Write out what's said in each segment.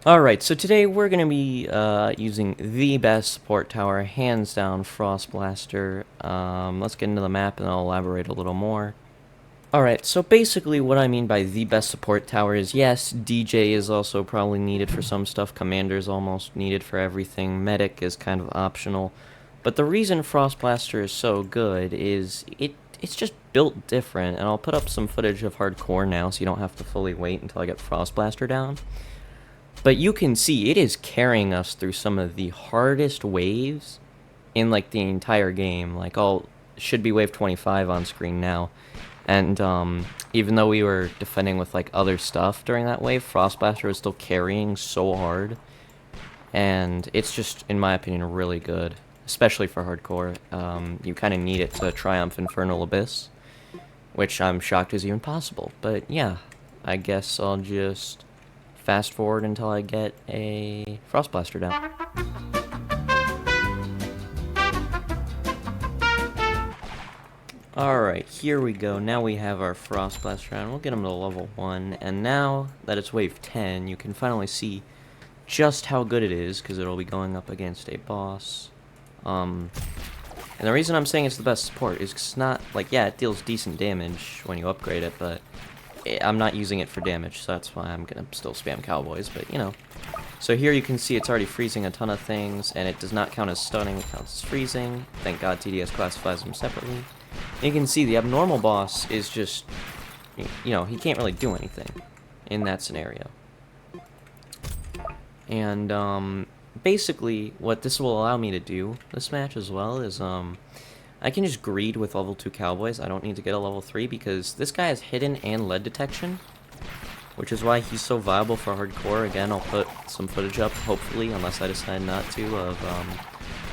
Alright, so today we're going to be using the best support tower, hands down, Frost Blaster. Let's get into the map and I'll elaborate a little more. Alright, so basically what I mean by the best support tower is, yes, DJ is also probably needed for some stuff, Commander is almost needed for everything, Medic is kind of optional. But the reason Frost Blaster is so good is it's just built different, and I'll put up some footage of hardcore now so you don't have to fully wait until I get Frost Blaster down. But you can see it is carrying us through some of the hardest waves in like the entire game. Like all should be wave 25 on screen now. And even though we were defending with like other stuff during that wave, Frostblaster was still carrying so hard. And it's just, in my opinion, really good. Especially for hardcore. You kind of need it to triumph Infernal Abyss. Which I'm shocked is even possible. But yeah, I guess I'll just fast forward until I get a Frost Blaster down. Alright, here we go. Now we have our Frost Blaster down. We'll get him to level 1. And now that it's wave 10, you can finally see just how good it is, because it'll be going up against a boss. And the reason I'm saying it's the best support is 'cause it's not, like, yeah, it deals decent damage when you upgrade it, but I'm not using it for damage, so that's why I'm gonna still spam Cowboys, but you know. So here you can see it's already freezing a ton of things, and it does not count as stunning, it counts as freezing. Thank God TDS classifies them separately. And you can see the abnormal boss is just, you know, he can't really do anything in that scenario. And basically what this will allow me to do this match as well is I can just greed with level 2 Cowboys. I don't need to get a level 3 because this guy has hidden and lead detection, which is why he's so viable for hardcore. Again, I'll put some footage up, hopefully, unless I decide not to, of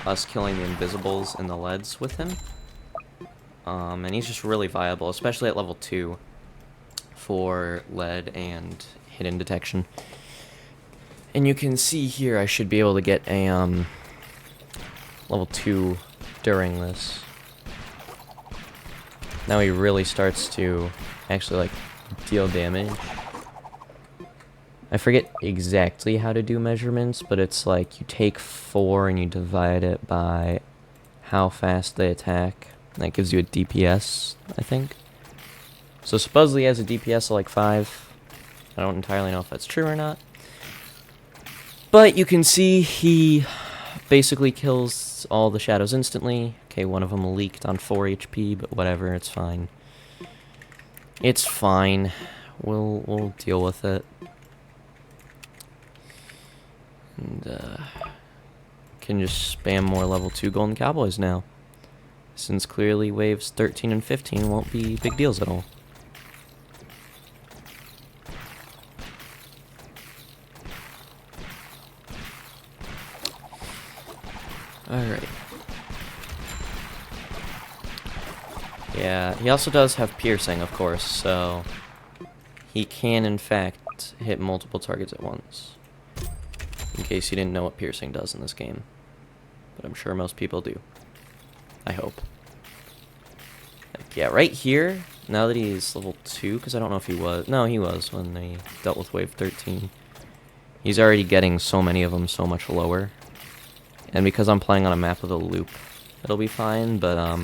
us killing the invisibles and the leads with him. And he's just really viable, especially at level 2 for lead and hidden detection. And you can see here I should be able to get a level 2 during this. Now he really starts to actually, like, deal damage. I forget exactly how to do measurements, but it's like you take 4 and you divide it by how fast they attack. That gives you a DPS, I think. So supposedly he has a DPS of like 5. I don't entirely know if that's true or not. But you can see he basically kills all the shadows instantly. Okay, one of them leaked on 4 HP, but whatever, it's fine. It's fine. We'll deal with it. And can just spam more level 2 Golden Cowboys now, since clearly waves 13 and 15 won't be big deals at all. Alright. Yeah, he also does have piercing, of course, so he can, in fact, hit multiple targets at once. In case you didn't know what piercing does in this game. But I'm sure most people do. I hope. Like, yeah, right here, now that he's level 2, because I don't know if he was. No, he was when they dealt with wave 13. He's already getting so many of them so much lower. And because I'm playing on a map with a loop, it'll be fine, but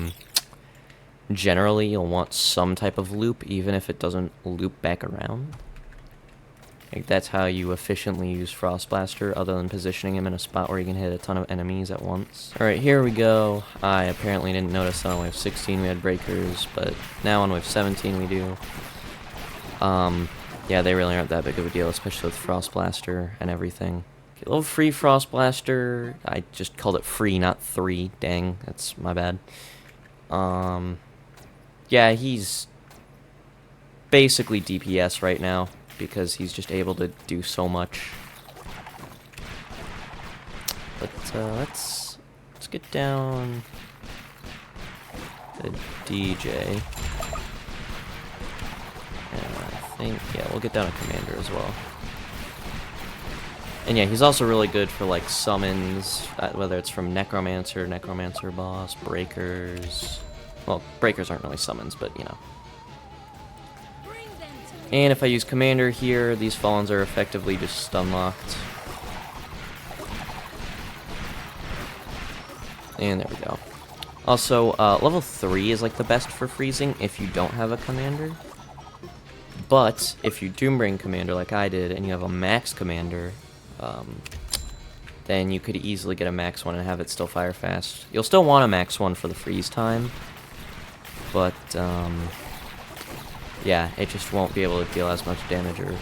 generally you'll want some type of loop, even if it doesn't loop back around. Like, that's how you efficiently use Frost Blaster, other than positioning him in a spot where you can hit a ton of enemies at once. Alright, here we go. I apparently didn't notice that on wave 16 we had breakers, but now on wave 17 we do. Yeah, they really aren't that big of a deal, especially with Frost Blaster and everything. Okay, level free Frost Blaster. I just called it free, not 3. Dang, that's my bad. Yeah, he's basically DPS right now, because he's just able to do so much. But let's get down to DJ. And I think, yeah, we'll get down to Commander as well. And yeah, he's also really good for like summons, whether it's from Necromancer, Necromancer boss, Breakers. Well, Breakers aren't really summons, but you know. And if I use Commander here, these Fallens are effectively just stun locked. And there we go. Also, level 3 is like the best for freezing if you don't have a Commander. But if you do bring Commander like I did, and you have a max Commander, then you could easily get a max 1 and have it still fire fast. You'll still want a max 1 for the freeze time, but yeah, it just won't be able to deal as much damage or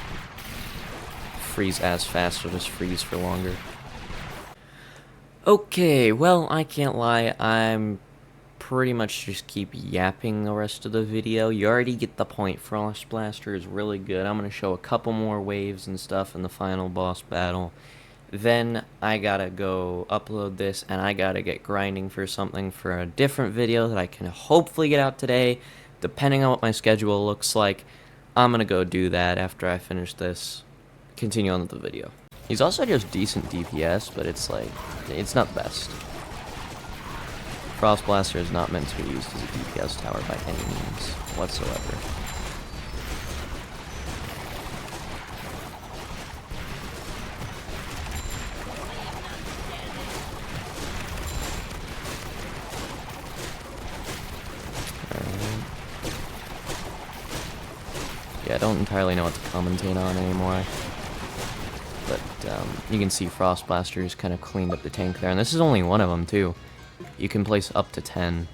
freeze as fast, or just freeze for longer. Okay, well, I can't lie, I'm pretty much just keep yapping the rest of the video. You already get the point. Frost Blaster is really good. I'm going to show a couple more waves and stuff in the final boss battle. Then I gotta go upload this, and I gotta get grinding for something for a different video that I can hopefully get out today. Depending on what my schedule looks like, I'm gonna go do that after I finish this. Continue on with the video. He's also just decent DPS, but it's like, it's not the best. Frost Blaster is not meant to be used as a DPS tower by any means whatsoever. Yeah, I don't entirely know what to commentate on anymore. But you can see Frost Blaster's kind of cleaned up the tank there. And this is only one of them, too. You can place up to 10.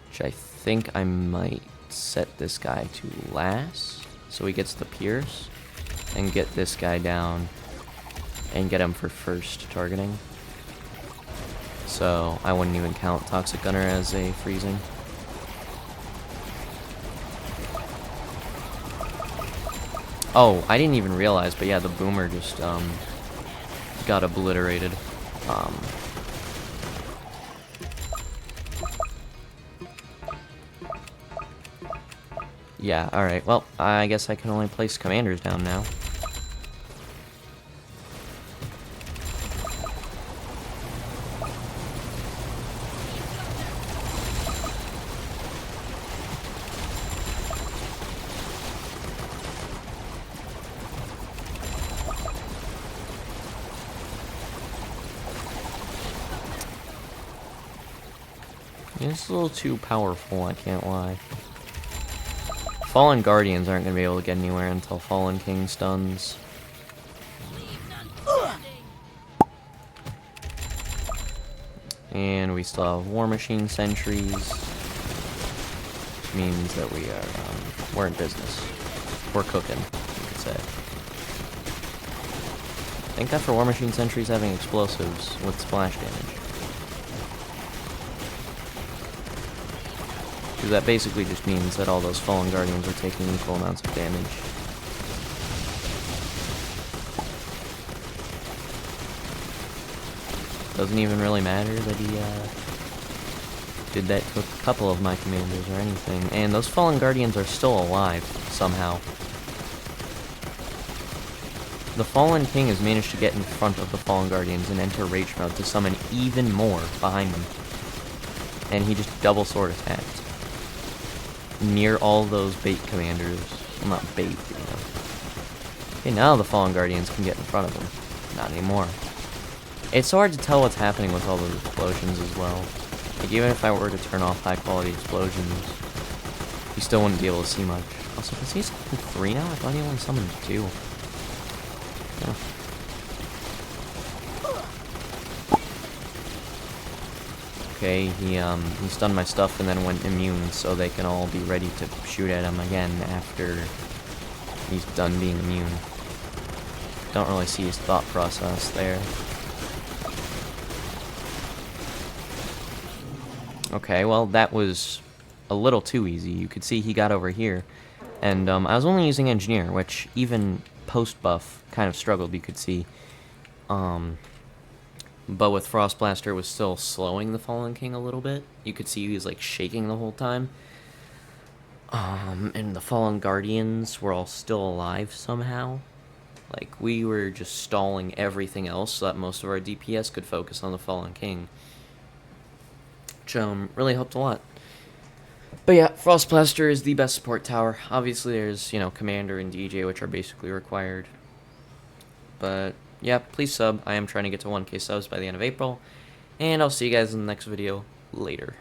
Which I think I might set this guy to last, so he gets the Pierce. And get this guy down. And get him for first targeting. So I wouldn't even count Toxic Gunner as a freezing. Oh, I didn't even realize, but yeah, the Boomer just got obliterated. Yeah, alright, well, I guess I can only place commanders down now. It's a little too powerful, I can't lie. Fallen Guardians aren't going to be able to get anywhere until Fallen King stuns. And we still have War Machine sentries, which means that we're in business. We're cooking, you could say. Thank God for War Machine sentries having explosives with splash damage. Because that basically just means that all those Fallen Guardians are taking equal amounts of damage. Doesn't even really matter that he did that to a couple of my commanders or anything. And those Fallen Guardians are still alive, somehow. The Fallen King has managed to get in front of the Fallen Guardians and enter Rage Mode to summon even more behind them. And he just double sword attacked. Near all those bait commanders. Well, not bait, but, you know. Okay, now the Fallen Guardians can get in front of them. Not anymore. It's so hard to tell what's happening with all those explosions as well. Like, even if I were to turn off high-quality explosions, you still wouldn't be able to see much. Also, does he summon 3 now? I thought he only summoned 2. Yeah. Okay, he stunned my stuff and then went immune, so they can all be ready to shoot at him again after he's done being immune. Don't really see his thought process there. Okay, well, that was a little too easy. You could see he got over here. And I was only using Engineer, which even post-buff kind of struggled, you could see. But with Frost Blaster, it was still slowing the Fallen King a little bit. You could see he was, like, shaking the whole time. And the Fallen Guardians were all still alive somehow. Like, we were just stalling everything else so that most of our DPS could focus on the Fallen King. Which, really helped a lot. But yeah, Frost Blaster is the best support tower. Obviously, there's, you know, Commander and DJ, which are basically required. But yeah, please sub. I am trying to get to 1K subs by the end of April. And I'll see you guys in the next video later.